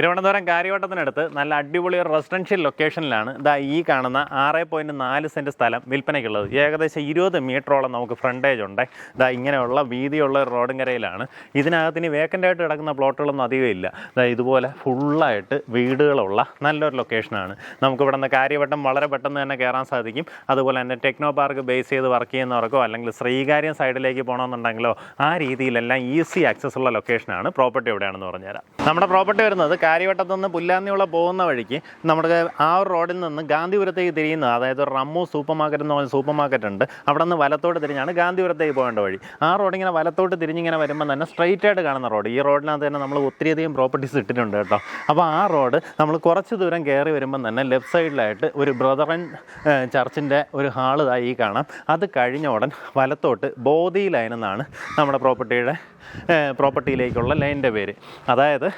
തിരുവനന്തപുരം കാര്യവട്ടത്തിനടുത്ത് നല്ല അടിപൊളി ഒരു റെസിഡൻഷ്യൽ ലൊക്കേഷനിലാണ് ഈ കാണുന്ന 6.4 സെൻറ്റ് സ്ഥലം വിൽപ്പനയ്ക്കുള്ളത്. ഏകദേശം 20 മീറ്ററോളം നമുക്ക് ഫ്രണ്ടേജ് ഉണ്ട്. ഇങ്ങനെയുള്ള വീതിയുള്ള ഒരു റോഡും കരയിലാണ്. ഇതിനകത്ത് ഇനി വേക്കൻ്റായിട്ട് കിടക്കുന്ന പ്ലോട്ടുകളൊന്നും അധികം ഇല്ല. ഇതുപോലെ ഫുള്ളായിട്ട് വീടുകളുള്ള നല്ലൊരു ലൊക്കേഷനാണ്. നമുക്കിവിടെ നിന്ന് കാര്യവട്ടം വളരെ പെട്ടെന്ന് തന്നെ കയറാൻ സാധിക്കും. അതുപോലെ തന്നെ ടെക്നോ പാർക്ക് ബേസ് ചെയ്ത് വർക്ക് ചെയ്യുന്നവർക്കോ അല്ലെങ്കിൽ ശ്രീകാര്യം സൈഡിലേക്ക് പോകണമെന്നുണ്ടെങ്കിലോ ആ രീതിയിലെല്ലാം ഈസി ആക്സസ് ഉള്ള ലൊക്കേഷനാണ്. പ്രോപ്പർട്ടി എവിടെയാണെന്ന് പറഞ്ഞുതരാം. നമ്മുടെ പ്രോപ്പർട്ടി വരുന്നത് കാര്യവട്ടത്തു നിന്ന് പുല്ലാന്നിയുള്ള പോകുന്ന വഴിക്ക് നമ്മുടെ ആ ഒരു റോഡിൽ നിന്ന് ഗാന്ധിപുരത്തേക്ക് തിരിയുന്നത്, അതായത് റമ്മു സൂപ്പർ മാർക്കറ്റ് എന്ന് പറഞ്ഞ സൂപ്പർ മാർക്കറ്റ് ഉണ്ട്. അവിടെ നിന്ന് വലത്തോട്ട് തിരിഞ്ഞാണ് ഗാന്ധിപുരത്തേക്ക് പോകേണ്ട വഴി. ആ റോഡിങ്ങനെ വലത്തോട്ട് തിരിഞ്ഞിങ്ങനെ വരുമ്പോൾ തന്നെ സ്ട്രൈറ്റ് ആയിട്ട് കാണുന്ന റോഡ്. ഈ റോഡിനകത്ത് തന്നെ നമ്മൾ ഒത്തിരിയധികം പ്രോപ്പർട്ടീസ് ഇട്ടിട്ടുണ്ട് കേട്ടോ. അപ്പോൾ ആ റോഡ് നമ്മൾ കുറച്ച് ദൂരം കയറി വരുമ്പം തന്നെ ലെഫ്റ്റ് സൈഡിലായിട്ട് ഒരു ബ്രദറൻ ചർച്ചിൻ്റെ ഒരു ഹാള് ഈ കാണാം. അത് കഴിഞ്ഞ ഉടൻ വലത്തോട്ട് ബോധി ലൈൻ എന്നാണ് നമ്മുടെ പ്രോപ്പർട്ടിയിലേക്കുള്ള ലൈനിൻ്റെ പേര്. അതായത്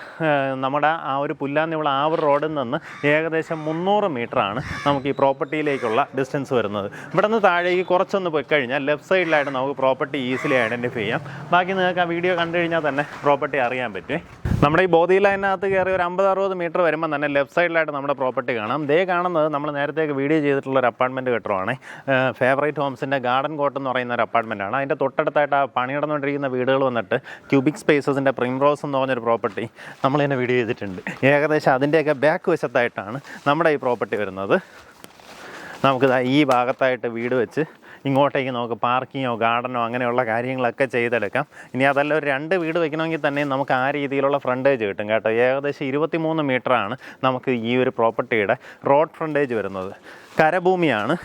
നമ്മുടെ ആ ഒരു പുല്ലാന്നിയുള്ള ആ ഒരു റോഡിൽ നിന്ന് ഏകദേശം 300 മീറ്ററാണ് നമുക്ക് ഈ പ്രോപ്പർട്ടിയിലേക്കുള്ള ഡിസ്റ്റൻസ് വരുന്നത്. ഇവിടെ നിന്ന് താഴേക്ക് കുറച്ചൊന്ന് പോയി കഴിഞ്ഞാൽ ലെഫ്റ്റ് സൈഡിലായിട്ട് നമുക്ക് പ്രോപ്പർട്ടി ഈസിലി ഐഡൻറ്റിഫൈ ചെയ്യാം. ബാക്കി നിങ്ങൾക്ക് ആ വീഡിയോ കണ്ടു കഴിഞ്ഞാൽ തന്നെ പ്രോപ്പർട്ടി അറിയാൻ പറ്റുമേ. നമ്മുടെ ഈ ബോധി ലൈനകത്ത് കയറി ഒരു 50-60 മീറ്റർ വരുമ്പോൾ തന്നെ ലെഫ്റ്റ് സൈഡിലായിട്ട് നമ്മുടെ പ്രോപ്പർട്ടി കാണാം. കാണുന്നത് നമ്മൾ നേരത്തേക്ക് വീഡിയോ ചെയ്തിട്ടുള്ള ഒരു അപ്പാർട്ട്മെൻറ്റ് കെട്ടുവാണ്. ഫേവറേറ്റ് ഹോംസിൻ്റെ ഗാർഡൻ കോട്ട് എന്ന് പറയുന്ന ഒരു അപ്പാർട്ട്മെൻറ്റാണ്. അതിൻ്റെ തൊട്ടടുത്തായിട്ട് ആ പണി നടന്നുകൊണ്ടിരിക്കുന്ന വീടുകൾ വന്നിട്ട് ക്യൂബിക് സ്പേസസിൻ്റെ പ്രിംറോസ് എന്ന് പറഞ്ഞൊരു പ്രോപ്പർട്ടി നമ്മൾ തന്നെ വീഡിയോ ചെയ്തിട്ടുണ്ട്. ഏകദേശം അതിൻ്റെയൊക്കെ ബാക്ക് വശത്തായിട്ടാണ് നമ്മുടെ ഈ പ്രോപ്പർട്ടി വരുന്നത്. നമുക്ക് ഈ ഭാഗത്തായിട്ട് വീട് വെച്ച് ഇങ്ങോട്ടേക്ക് നമുക്ക് പാർക്കിങ്ങോ ഗാർഡനോ അങ്ങനെയുള്ള കാര്യങ്ങളൊക്കെ ചെയ്തെടുക്കാം. ഇനി അതല്ല ഒരു 2 വീട് വയ്ക്കണമെങ്കിൽ തന്നെ നമുക്ക് ആ രീതിയിലുള്ള ഫ്രണ്ടേജ് കിട്ടും കേട്ടോ. ഏകദേശം 23 മീറ്ററാണ് നമുക്ക് ഈ ഒരു പ്രോപ്പർട്ടിയുടെ റോഡ് ഫ്രണ്ടേജ് വരുന്നത്. കരഭൂമിയാണ്.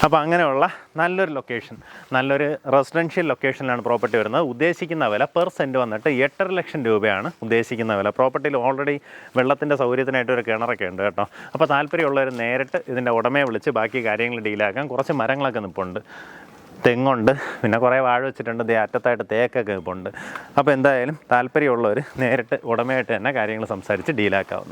അപ്പോൾ അങ്ങനെയുള്ള നല്ലൊരു ലൊക്കേഷൻ, നല്ലൊരു റെസിഡൻഷ്യൽ ലൊക്കേഷനിലാണ് പ്രോപ്പർട്ടി വരുന്നത്. ഉദ്ദേശിക്കുന്ന വില പെർ സെൻറ്റ് വന്നിട്ട് 8.5 ലക്ഷം രൂപയാണ് ഉദ്ദേശിക്കുന്ന വില. പ്രോപ്പർട്ടിയിൽ ഓൾറെഡി വെള്ളത്തിൻ്റെ സൗകര്യത്തിനായിട്ട് ഒരു കിണറൊക്കെ ഉണ്ട് കേട്ടോ. അപ്പോൾ താല്പര്യമുള്ളവർ നേരിട്ട് ഇതിൻ്റെ ഉടമയെ വിളിച്ച് ബാക്കി കാര്യങ്ങൾ ഡീലാക്കാം. കുറച്ച് മരങ്ങളൊക്കെ നിൽപ്പുണ്ട്, തെങ്ങുണ്ട്, പിന്നെ കുറേ വാഴ വെച്ചിട്ടുണ്ട്, അറ്റത്തായിട്ട് തേക്കൊക്കെ നിൽപ്പുണ്ട്. അപ്പോൾ എന്തായാലും താല്പര്യമുള്ളവർ നേരിട്ട് ഉടമയായിട്ട് തന്നെ കാര്യങ്ങൾ സംസാരിച്ച് ഡീലാക്കാവുന്നു.